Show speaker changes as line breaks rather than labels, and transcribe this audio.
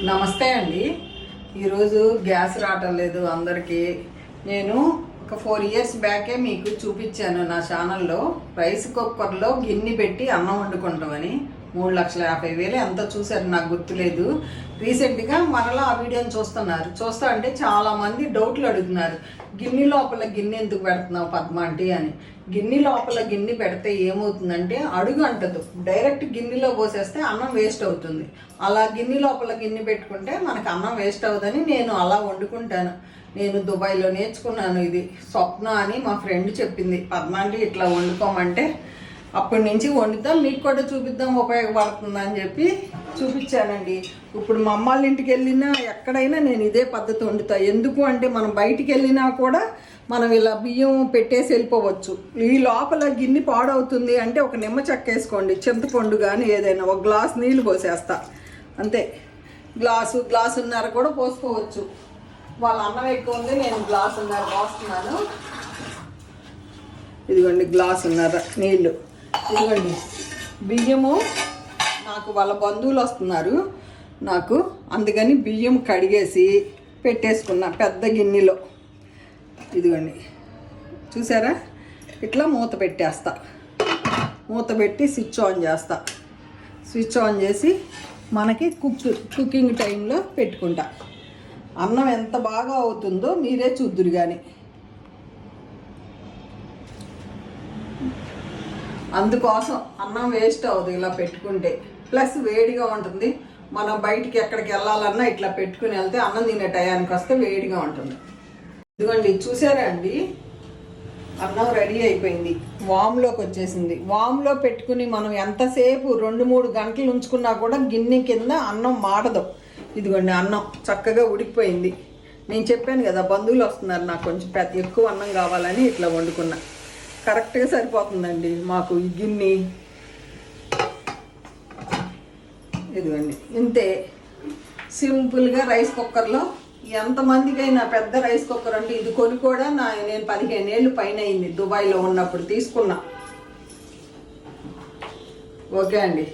నమస్తే అండి. ఈరోజు గ్యాస్ రావటం లేదు అందరికీ. నేను ఒక 4 ఇయర్స్ బ్యాకే మీకు చూపించాను నా ఛానల్లో. రైస్ కుక్కర్లో గిన్నె పెట్టి అన్నం వండుకుంటామని. 3,50,000 ఎంత చూశారు నాకు గుర్తులేదు. రీసెంట్గా మరలా ఆ వీడియోని చూస్తా అంటే చాలామంది డౌట్లు అడుగుతున్నారు. గిన్నె లోపల గిన్నె ఎందుకు పెడుతున్నావు పద్మ ఆంటీ అని. గిన్నె లోపల గిన్నె పెడితే ఏమవుతుందంటే అడుగు అంటదు. డైరెక్ట్ గిన్నెలో పోసేస్తే అన్నం వేస్ట్ అవుతుంది. అలా గిన్నె లోపల గిన్నె పెట్టుకుంటే మనకు అన్నం వేస్ట్ అవుతుందని నేను అలా వండుకుంటాను. నేను దుబాయ్లో నేర్చుకున్నాను. ఇది స్వప్న అని మా ఫ్రెండ్ చెప్పింది. పద్మ ఆంటీ ఇట్లా వండుకోమంటే అప్పటి నుంచి వండుతాం, మీకు కూడా చూపిద్దాం ఉపయోగపడుతుంది అని చెప్పి చూపించానండి. ఇప్పుడు మా అమ్మాళ్ళ ఇంటికి వెళ్ళినా ఎక్కడైనా నేను ఇదే పద్ధతి వండుతా. ఎందుకు అంటే మనం బయటికి వెళ్ళినా కూడా మనం ఇలా బియ్యం పెట్టేసి వెళ్ళిపోవచ్చు. ఈ లోపల గిన్నె పాడవుతుంది అంటే ఒక నిమ్మ చెక్క వేసుకోండి, చింతపండు కానీ ఏదైనా ఒక గ్లాస్ నీళ్ళు పోసేస్తా అంతే. గ్లాసున్నర కూడా పోసుకోవచ్చు. వాళ్ళ అన్నం ఎక్కువ ఉంది, నేను గ్లాసున్నర పోస్తున్నాను. ఇదిగోండి గ్లాసున్నర నీళ్ళు. ఇదిగోండి బియ్యము. నాకు వాళ్ళ బంధువులు వస్తున్నారు నాకు, అందుకని బియ్యం కడిగేసి పెట్టేసుకున్నా పెద్ద గిన్నెలో. ఇదిగోండి చూసారా, ఇట్లా మూత పెట్టేస్తా. మూత పెట్టి స్విచ్ ఆన్ చేస్తా. స్విచ్ ఆన్ చేసి మనకి కుకింగ్ టైంలో పెట్టుకుంటా. అన్నం ఎంత బాగా అవుతుందో మీరే చూద్దురు కానీ. అందుకోసం అన్నం వేస్ట్ అవ్వదు ఇలా పెట్టుకుంటే. ప్లస్ వేడిగా ఉంటుంది. మనం బయటికి ఎక్కడికి వెళ్ళాలన్నా ఇట్లా పెట్టుకుని వెళ్తే అన్నం తినే టయానికి వస్తే వేడిగా ఉంటుంది. ఇదిగోండి చూసారా అండి, అన్నం రెడీ అయిపోయింది. వామ్లోకి వచ్చేసింది. వామ్లో పెట్టుకుని మనం ఎంతసేపు 2-3 గంటలు ఉంచుకున్నా కూడా గిన్నె కింద అన్నం మాడదు. ఇదిగోండి అన్నం చక్కగా ఉడికిపోయింది. నేను చెప్పాను కదా బంధువులు వస్తున్నారు, నాకు కొంచెం ఎక్కువ అన్నం కావాలని ఇట్లా వండుకున్నా. కరెక్ట్గా సరిపోతుందండి మాకు ఈ గిన్నె. ఇదిగోండి ఇంతే సింపుల్గా రైస్ కుక్కర్లో. ఎంతమందికైనా పెద్ద రైస్ కుక్కర్ అంటే ఇది కొని కూడా నేను 15 ఏళ్ళు పైన అయింది. దుబాయ్లో ఉన్నప్పుడు తీసుకున్నా. ఓకే అండి.